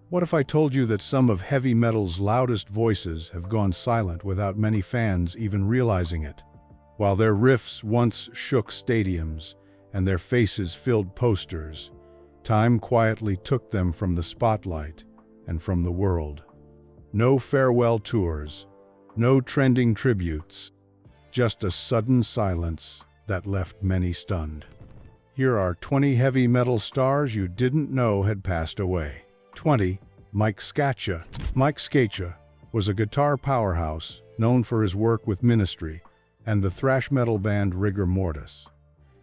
What if I told you that some of heavy metal's loudest voices have gone silent without many fans even realizing it? While their riffs once shook stadiums and their faces filled posters, time quietly took them from the spotlight and from the world. No farewell tours, no trending tributes, just a sudden silence that left many stunned. Here are 20 heavy metal stars you didn't know had passed away. 20. Mike Scatcha. Mike Scatcha was a guitar powerhouse known for his work with Ministry and the thrash metal band Rigor Mortis.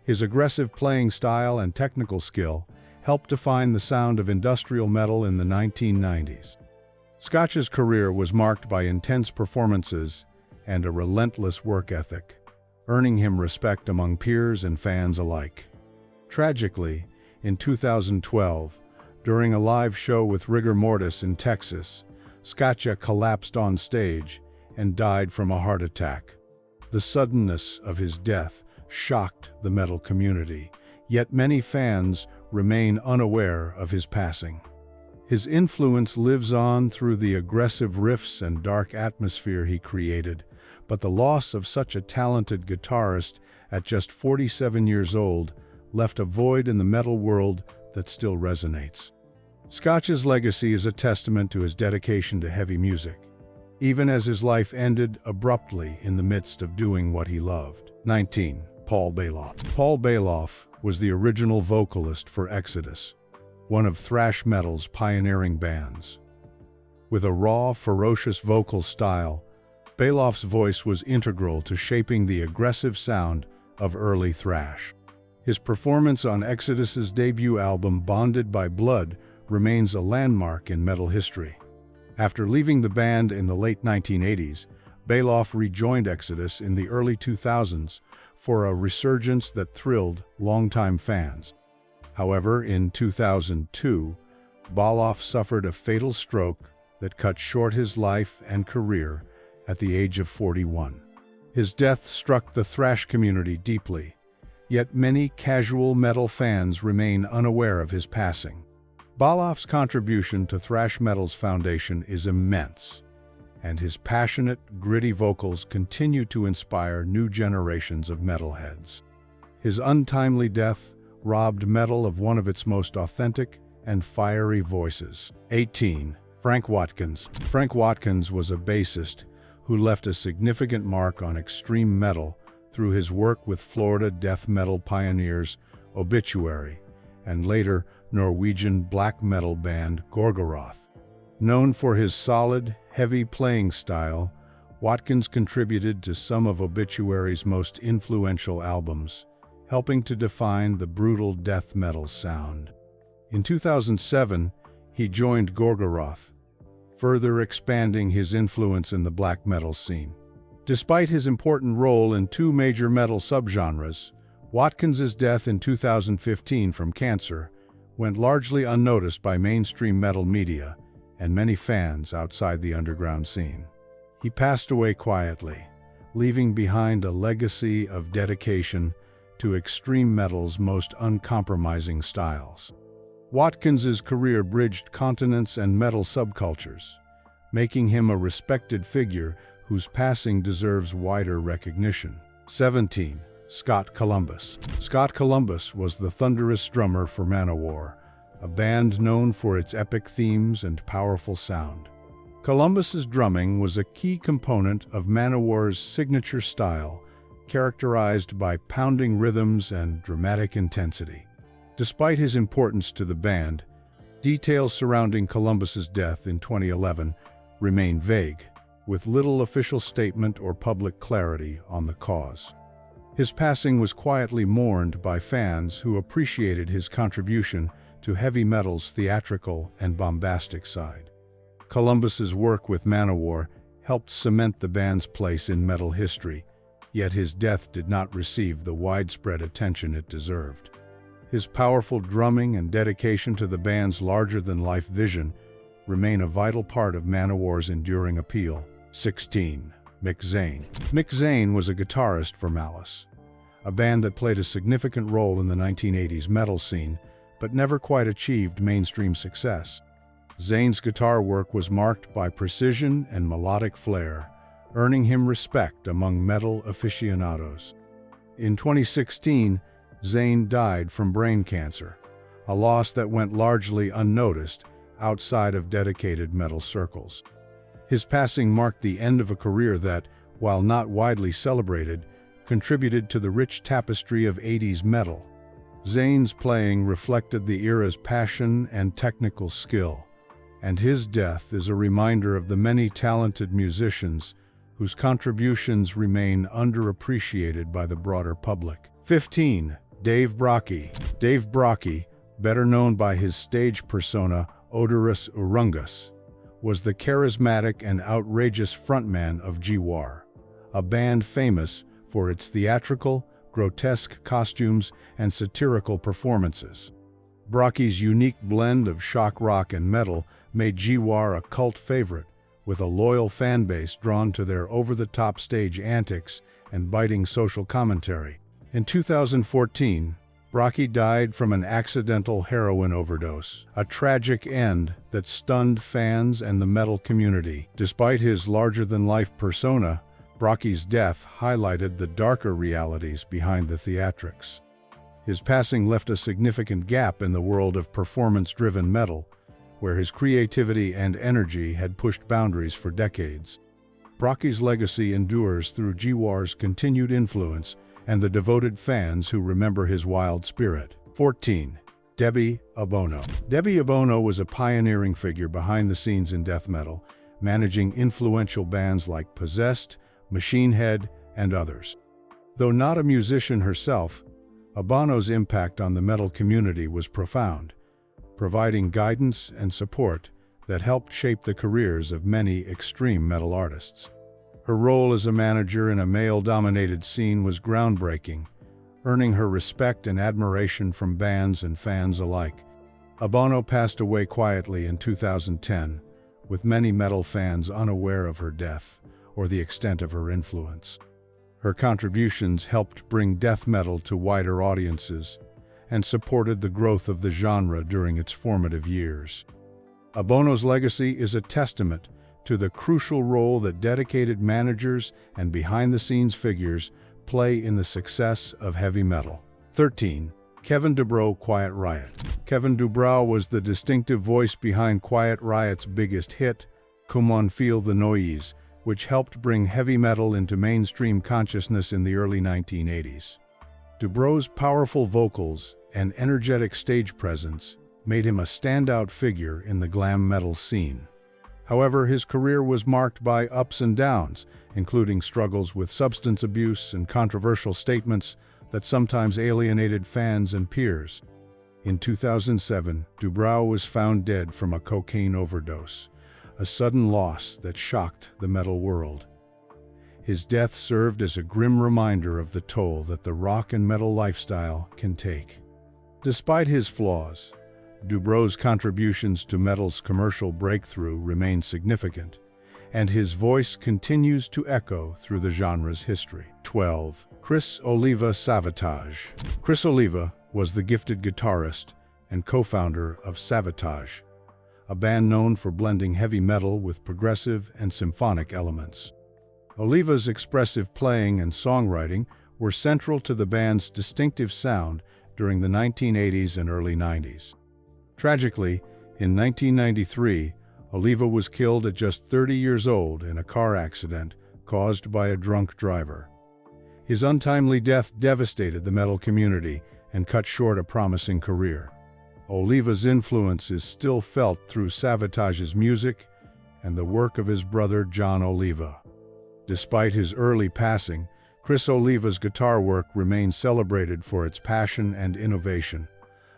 His aggressive playing style and technical skill helped define the sound of industrial metal in the 1990s. Scatcha's career was marked by intense performances and a relentless work ethic, earning him respect among peers and fans alike. Tragically, in 2012, during a live show with Rigor Mortis in Texas, Scatcha collapsed on stage and died from a heart attack. The suddenness of his death shocked the metal community, yet many fans remain unaware of his passing. His influence lives on through the aggressive riffs and dark atmosphere he created, but the loss of such a talented guitarist at just 47 years old left a void in the metal world that still resonates. Scatcha's legacy is a testament to his dedication to heavy music, even as his life ended abruptly in the midst of doing what he loved. 19. Paul Baloff. Paul Baloff was the original vocalist for Exodus, one of thrash metal's pioneering bands. With a raw, ferocious vocal style, Baloff's voice was integral to shaping the aggressive sound of early thrash. His performance on Exodus's debut album Bonded by Blood remains a landmark in metal history. After leaving the band in the late 1980s, Baloff rejoined Exodus in the early 2000s for a resurgence that thrilled longtime fans. However, in 2002, Baloff suffered a fatal stroke that cut short his life and career at the age of 41. His death struck the thrash community deeply, yet many casual metal fans remain unaware of his passing. Baloff's contribution to thrash metal's foundation is immense, and his passionate, gritty vocals continue to inspire new generations of metalheads. His untimely death robbed metal of one of its most authentic and fiery voices. 18. Frank Watkins. Frank Watkins was a bassist who left a significant mark on extreme metal through his work with Florida death metal pioneers Obituary and later Norwegian black metal band Gorgoroth. Known for his solid, heavy playing style, Watkins contributed to some of Obituary's most influential albums, helping to define the brutal death metal sound. In 2007, he joined Gorgoroth, further expanding his influence in the black metal scene. Despite his important role in two major metal subgenres, Watkins's death in 2015 from cancer went largely unnoticed by mainstream metal media and many fans outside the underground scene. He passed away quietly, leaving behind a legacy of dedication to extreme metal's most uncompromising styles. Watkins's career bridged continents and metal subcultures, making him a respected figure whose passing deserves wider recognition. 17. Scott Columbus. Scott Columbus was the thunderous drummer for Manowar, a band known for its epic themes and powerful sound. Columbus's drumming was a key component of Manowar's signature style, characterized by pounding rhythms and dramatic intensity. Despite his importance to the band, details surrounding Columbus's death in 2011 remain vague, with little official statement or public clarity on the cause. His passing was quietly mourned by fans who appreciated his contribution to heavy metal's theatrical and bombastic side. Columbus's work with Manowar helped cement the band's place in metal history, yet his death did not receive the widespread attention it deserved. His powerful drumming and dedication to the band's larger-than-life vision remain a vital part of Manowar's enduring appeal. 16. Mick Zayn. Mick Zayn was a guitarist for Malice, a band that played a significant role in the 1980s metal scene, but never quite achieved mainstream success. Zayn's guitar work was marked by precision and melodic flair, earning him respect among metal aficionados. In 2016, Zayn died from brain cancer, a loss that went largely unnoticed outside of dedicated metal circles. His passing marked the end of a career that, while not widely celebrated, contributed to the rich tapestry of 80s metal. Zayn's playing reflected the era's passion and technical skill, and his death is a reminder of the many talented musicians whose contributions remain underappreciated by the broader public. 15. Dave Brocky. Dave Brocky, better known by his stage persona Odorous Urungus, was the charismatic and outrageous frontman of GWAR, a band famous for its theatrical, grotesque costumes and satirical performances. Brocky's unique blend of shock rock and metal made GWAR a cult favorite, with a loyal fan base drawn to their over-the-top stage antics and biting social commentary. In 2014, Brocky died from an accidental heroin overdose, a tragic end that stunned fans and the metal community. Despite his larger-than-life persona, Brocky's death highlighted the darker realities behind the theatrics. His passing left a significant gap in the world of performance-driven metal, where his creativity and energy had pushed boundaries for decades. Brocky's legacy endures through GWAR's continued influence and the devoted fans who remember his wild spirit. 14. Debbie Abono. Debbie Abono was a pioneering figure behind the scenes in death metal, managing influential bands like Possessed, Machine Head, and others. Though not a musician herself, Abono's impact on the metal community was profound, providing guidance and support that helped shape the careers of many extreme metal artists. Her role as a manager in a male-dominated scene was groundbreaking, earning her respect and admiration from bands and fans alike. Abono passed away quietly in 2010, with many metal fans unaware of her death or the extent of her influence. Her contributions helped bring death metal to wider audiences and supported the growth of the genre during its formative years. Abono's legacy is a testament to the crucial role that dedicated managers and behind-the-scenes figures play in the success of heavy metal. 13. Kevin DuBrow, Quiet Riot. Kevin DuBrow was the distinctive voice behind Quiet Riot's biggest hit, Come On Feel the Noise, which helped bring heavy metal into mainstream consciousness in the early 1980s. DuBrow's powerful vocals and energetic stage presence made him a standout figure in the glam metal scene. However, his career was marked by ups and downs, including struggles with substance abuse and controversial statements that sometimes alienated fans and peers. In 2007, DuBrow was found dead from a cocaine overdose, a sudden loss that shocked the metal world. His death served as a grim reminder of the toll that the rock and metal lifestyle can take. Despite his flaws, DuBrow's contributions to metal's commercial breakthrough remain significant, and his voice continues to echo through the genre's history. 12. Chris Oliva, Sabotage. Chris Oliva was the gifted guitarist and co-founder of Sabotage, a band known for blending heavy metal with progressive and symphonic elements. Oliva's expressive playing and songwriting were central to the band's distinctive sound during the 1980s and early 90s. Tragically, in 1993, Oliva was killed at just 30 years old in a car accident caused by a drunk driver. His untimely death devastated the metal community and cut short a promising career. Oliva's influence is still felt through Sabotage's music and the work of his brother John Oliva. Despite his early passing, Chris Oliva's guitar work remains celebrated for its passion and innovation,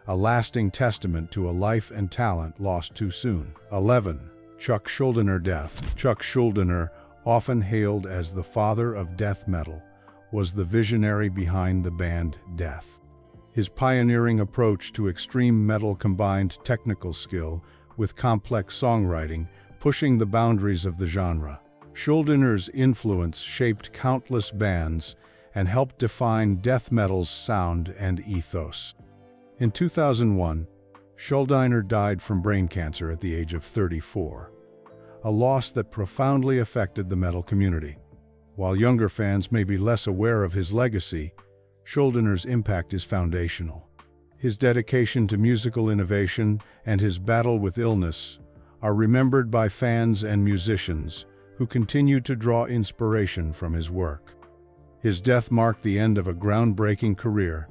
a lasting testament to a life and talent lost too soon. 11. Chuck Schuliner, death. Chuck Schuliner, often hailed as the father of death metal, was the visionary behind the band Death. His pioneering approach to extreme metal combined technical skill with complex songwriting, pushing the boundaries of the genre. Schuliner's influence shaped countless bands and helped define death metal's sound and ethos. In 2001, Schuliner died from brain cancer at the age of 34, a loss that profoundly affected the metal community. While younger fans may be less aware of his legacy, Schuliner's impact is foundational. His dedication to musical innovation and his battle with illness are remembered by fans and musicians who continue to draw inspiration from his work. His death marked the end of a groundbreaking career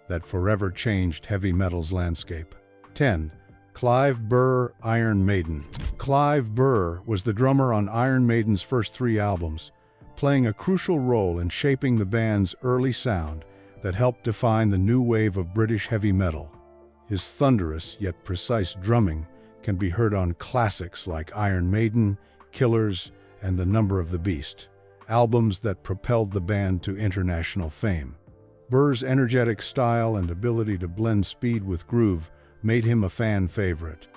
that forever changed heavy metal's landscape. 10. Clive Burr, Iron Maiden. Clive Burr was the drummer on Iron Maiden's first 3 albums, playing a crucial role in shaping the band's early sound that helped define the new wave of British heavy metal. His thunderous yet precise drumming can be heard on classics like Iron Maiden, Killers, and The Number of the Beast, albums that propelled the band to international fame. Burr's energetic style and ability to blend speed with groove made him a fan favorite.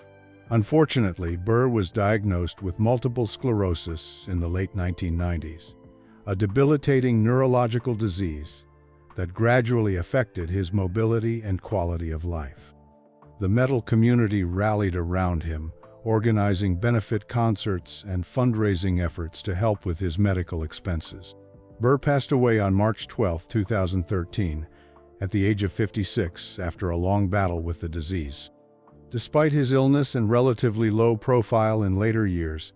Unfortunately, Burr was diagnosed with multiple sclerosis in the late 1990s, a debilitating neurological disease that gradually affected his mobility and quality of life. The metal community rallied around him, organizing benefit concerts and fundraising efforts to help with his medical expenses. Burr passed away on March 12, 2013, at the age of 56 after a long battle with the disease. Despite his illness and relatively low profile in later years,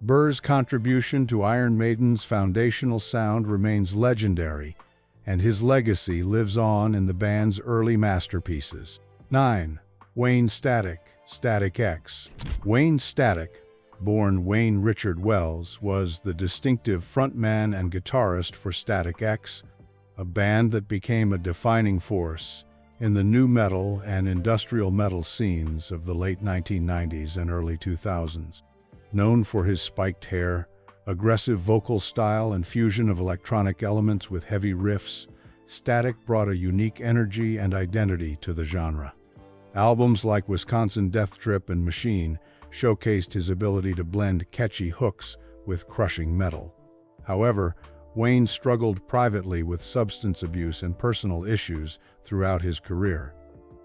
Burr's contribution to Iron Maiden's foundational sound remains legendary, and his legacy lives on in the band's early masterpieces. 9. Wayne Static, Static X. Wayne Static, born Wayne Richard Wells, was the distinctive frontman and guitarist for Static X, a band that became a defining force in the nu metal and industrial metal scenes of the late 1990s and early 2000s. Known for his spiked hair, aggressive vocal style, and fusion of electronic elements with heavy riffs, Static brought a unique energy and identity to the genre. Albums like Wisconsin Death Trip and Machine showcased his ability to blend catchy hooks with crushing metal. However, Wayne struggled privately with substance abuse and personal issues throughout his career.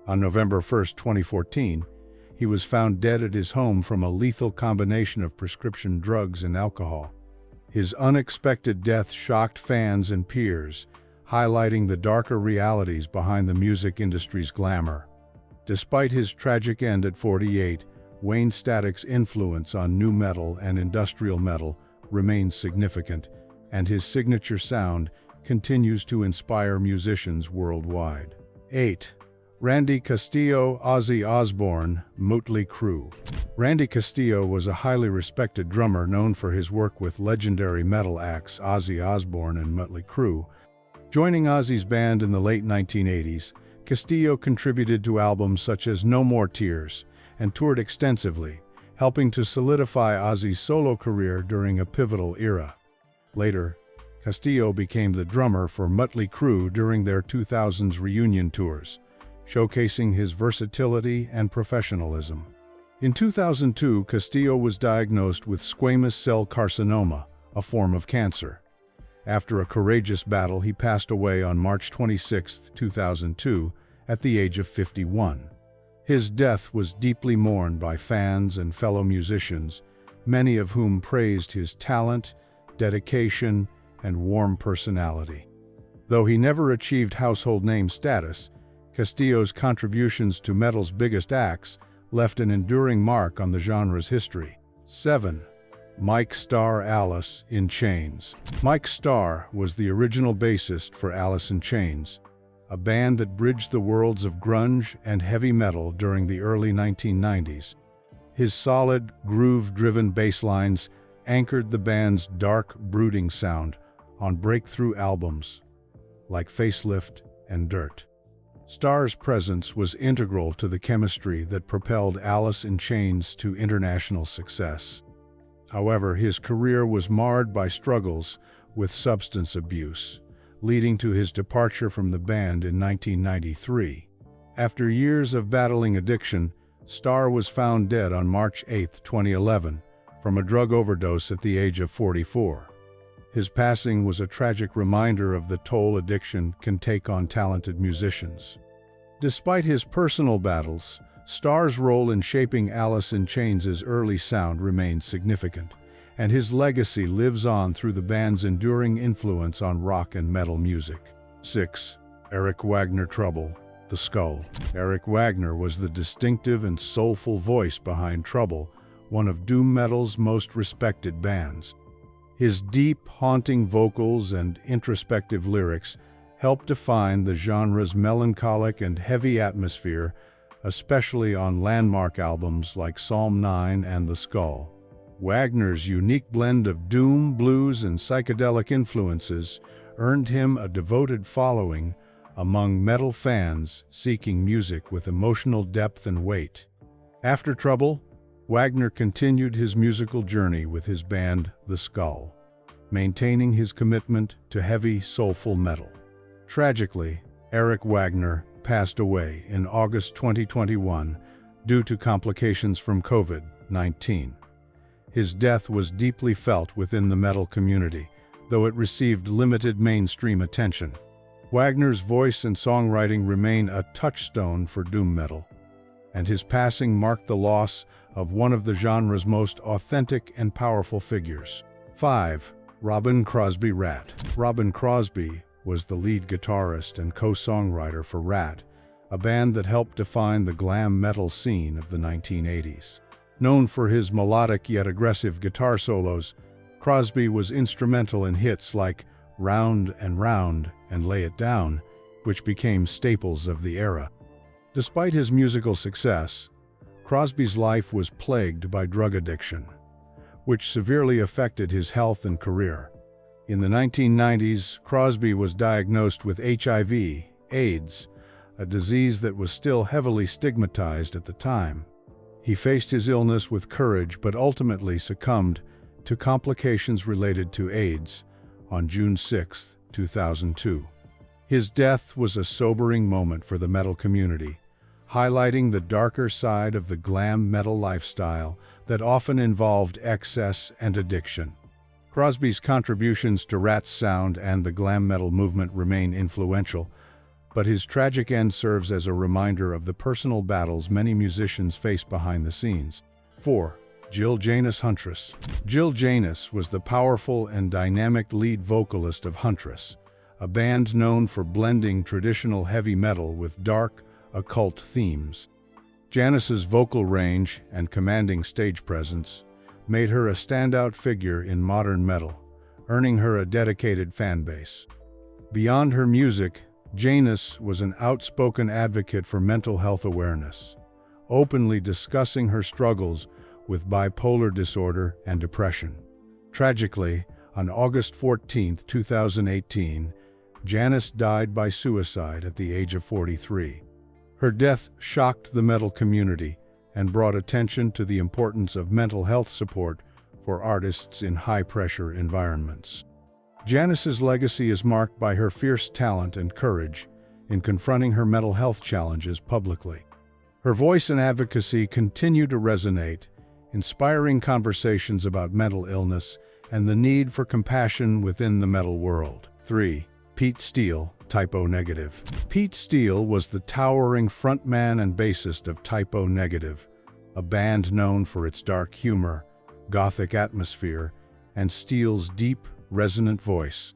On November 1, 2014, he was found dead at his home from a lethal combination of prescription drugs and alcohol. His unexpected death shocked fans and peers, highlighting the darker realities behind the music industry's glamour. Despite his tragic end at 48, Wayne Static's influence on nu metal and industrial metal remains significant, and his signature sound continues to inspire musicians worldwide. 8. Randy Castillo, Ozzy Osbourne, Mötley Crüe. Randy Castillo was a highly respected drummer known for his work with legendary metal acts Ozzy Osbourne and Mötley Crüe. Joining Ozzy's band in the late 1980s, Castillo contributed to albums such as No More Tears and toured extensively, helping to solidify Ozzy's solo career during a pivotal era. Later, Castillo became the drummer for Mötley Crüe during their 2000s reunion tours, showcasing his versatility and professionalism. In 2002, Castillo was diagnosed with squamous cell carcinoma, a form of cancer. After a courageous battle, he passed away on March 26, 2002, at the age of 51. His death was deeply mourned by fans and fellow musicians, many of whom praised his talent, dedication, and warm personality. Though he never achieved household name status, Castillo's contributions to metal's biggest acts left an enduring mark on the genre's history. 7. Mike Starr, Alice in Chains. Mike Starr was the original bassist for Alice in Chains, a band that bridged the worlds of grunge and heavy metal during the early 1990s. His solid, groove-driven bass lines anchored the band's dark, brooding sound on breakthrough albums like Facelift and Dirt. Starr's presence was integral to the chemistry that propelled Alice in Chains to international success. However, his career was marred by struggles with substance abuse, leading to his departure from the band in 1993. After years of battling addiction, Starr was found dead on March 8, 2011, from a drug overdose at the age of 44. His passing was a tragic reminder of the toll addiction can take on talented musicians. Despite his personal battles, Starr's role in shaping Alice in Chains' early sound remains significant, and his legacy lives on through the band's enduring influence on rock and metal music. 6. Eric Wagner Trouble, The Skull. Eric Wagner was the distinctive and soulful voice behind Trouble, one of doom metal's most respected bands. His deep, haunting vocals and introspective lyrics helped define the genre's melancholic and heavy atmosphere, especially on landmark albums like Psalm 9 and The Skull. Wagner's unique blend of doom, blues, and psychedelic influences earned him a devoted following among metal fans seeking music with emotional depth and weight. After Trouble, Wagner continued his musical journey with his band, The Skull, maintaining his commitment to heavy, soulful metal. Tragically, Eric Wagner passed away in August 2021 due to complications from COVID-19. His death was deeply felt within the metal community, though it received limited mainstream attention. Wagner's voice and songwriting remain a touchstone for doom metal, and his passing marked the loss of one of the genre's most authentic and powerful figures. 5. Robin Crosby Rat. Robin Crosby was the lead guitarist and co-songwriter for Rat, a band that helped define the glam metal scene of the 1980s. Known for his melodic yet aggressive guitar solos, Crosby was instrumental in hits like Round and Round and Lay It Down, which became staples of the era. Despite his musical success, Crosby's life was plagued by drug addiction, which severely affected his health and career. In the 1990s, Crosby was diagnosed with HIV, AIDS, a disease that was still heavily stigmatized at the time. He faced his illness with courage but ultimately succumbed to complications related to AIDS on June 6, 2002. His death was a sobering moment for the metal community, highlighting the darker side of the glam metal lifestyle that often involved excess and addiction. Crosby's contributions to Rat's sound and the glam metal movement remain influential, but his tragic end serves as a reminder of the personal battles many musicians face behind the scenes. 4. Jill Janus Huntress. Jill Janus was the powerful and dynamic lead vocalist of Huntress, a band known for blending traditional heavy metal with dark, occult themes. Janus's vocal range and commanding stage presence made her a standout figure in modern metal, earning her a dedicated fan base. Beyond her music, Janus was an outspoken advocate for mental health awareness, openly discussing her struggles with bipolar disorder and depression. Tragically, on August 14, 2018, Janus died by suicide at the age of 43. Her death shocked the metal community and brought attention to the importance of mental health support for artists in high-pressure environments. Janus's legacy is marked by her fierce talent and courage in confronting her mental health challenges publicly. Her voice and advocacy continue to resonate, inspiring conversations about mental illness and the need for compassion within the metal world. 3. Pete Steele, Typo Negative. Pete Steele was the towering frontman and bassist of Typo Negative, a band known for its dark humor, gothic atmosphere, and Steele's deep, resonant voice.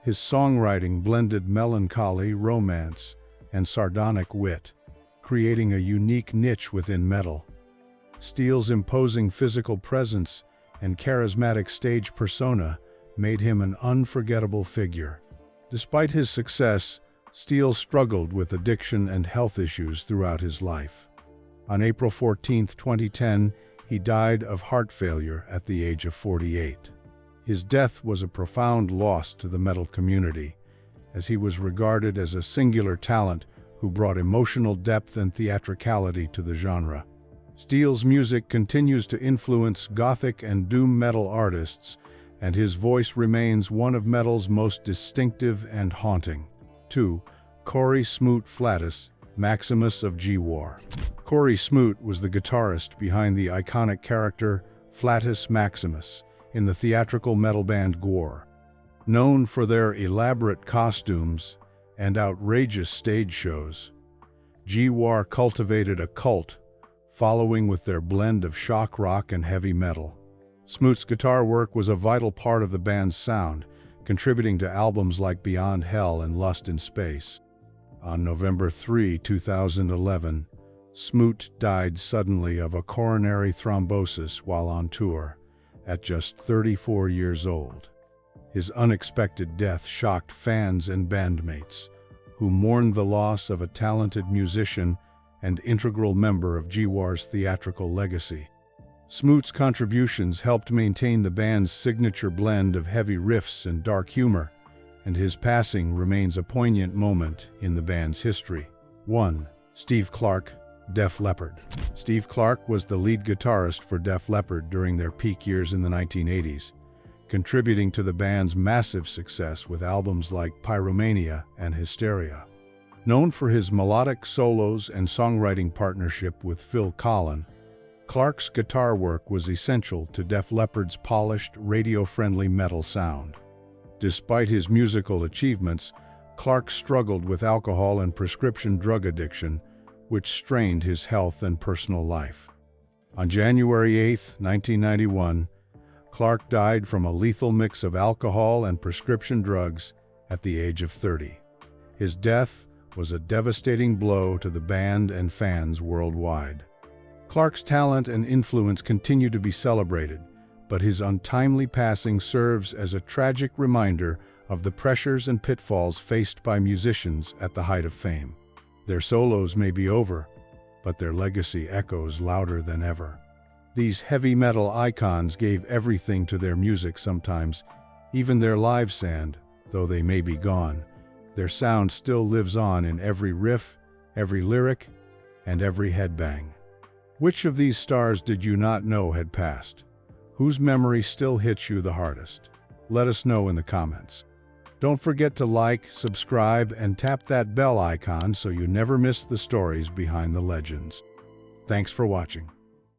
His songwriting blended melancholy, romance, and sardonic wit, creating a unique niche within metal. Steele's imposing physical presence and charismatic stage persona made him an unforgettable figure. Despite his success, Steele struggled with addiction and health issues throughout his life. On April 14, 2010, he died of heart failure at the age of 48. His death was a profound loss to the metal community, as he was regarded as a singular talent who brought emotional depth and theatricality to the genre. Steele's music continues to influence gothic and doom metal artists, and his voice remains one of metal's most distinctive and haunting. 2. Cory Smoot Flatus, Maximus of G-War. Cory Smoot was the guitarist behind the iconic character Flatus Maximus in the theatrical metal band Gwar. Known for their elaborate costumes and outrageous stage shows, G-War cultivated a cult following with their blend of shock rock and heavy metal. Smoot's guitar work was a vital part of the band's sound, contributing to albums like Beyond Hell and Lust in Space. On November 3, 2011, Smoot died suddenly of a coronary thrombosis while on tour, at just 34 years old. His unexpected death shocked fans and bandmates, who mourned the loss of a talented musician and integral member of G-War's theatrical legacy. Smoot's contributions helped maintain the band's signature blend of heavy riffs and dark humor, and his passing remains a poignant moment in the band's history. 1. Steve Clark, Def Leppard. Steve Clark was the lead guitarist for Def Leppard during their peak years in the 1980s, contributing to the band's massive success with albums like Pyromania and Hysteria. Known for his melodic solos and songwriting partnership with Phil Collen, Clark's guitar work was essential to Def Leppard's polished, radio-friendly metal sound. Despite his musical achievements, Clark struggled with alcohol and prescription drug addiction, which strained his health and personal life. On January 8, 1991, Clark died from a lethal mix of alcohol and prescription drugs at the age of 30. His death was a devastating blow to the band and fans worldwide. Clark's talent and influence continue to be celebrated, but his untimely passing serves as a tragic reminder of the pressures and pitfalls faced by musicians at the height of fame. Their solos may be over, but their legacy echoes louder than ever. These heavy metal icons gave everything to their music sometimes, even their live sound, though they may be gone. Their sound still lives on in every riff, every lyric, and every headbang. Which of these stars did you not know had passed? Whose memory still hits you the hardest? Let us know in the comments. Don't forget to like, subscribe, and tap that bell icon so you never miss the stories behind the legends. Thanks for watching.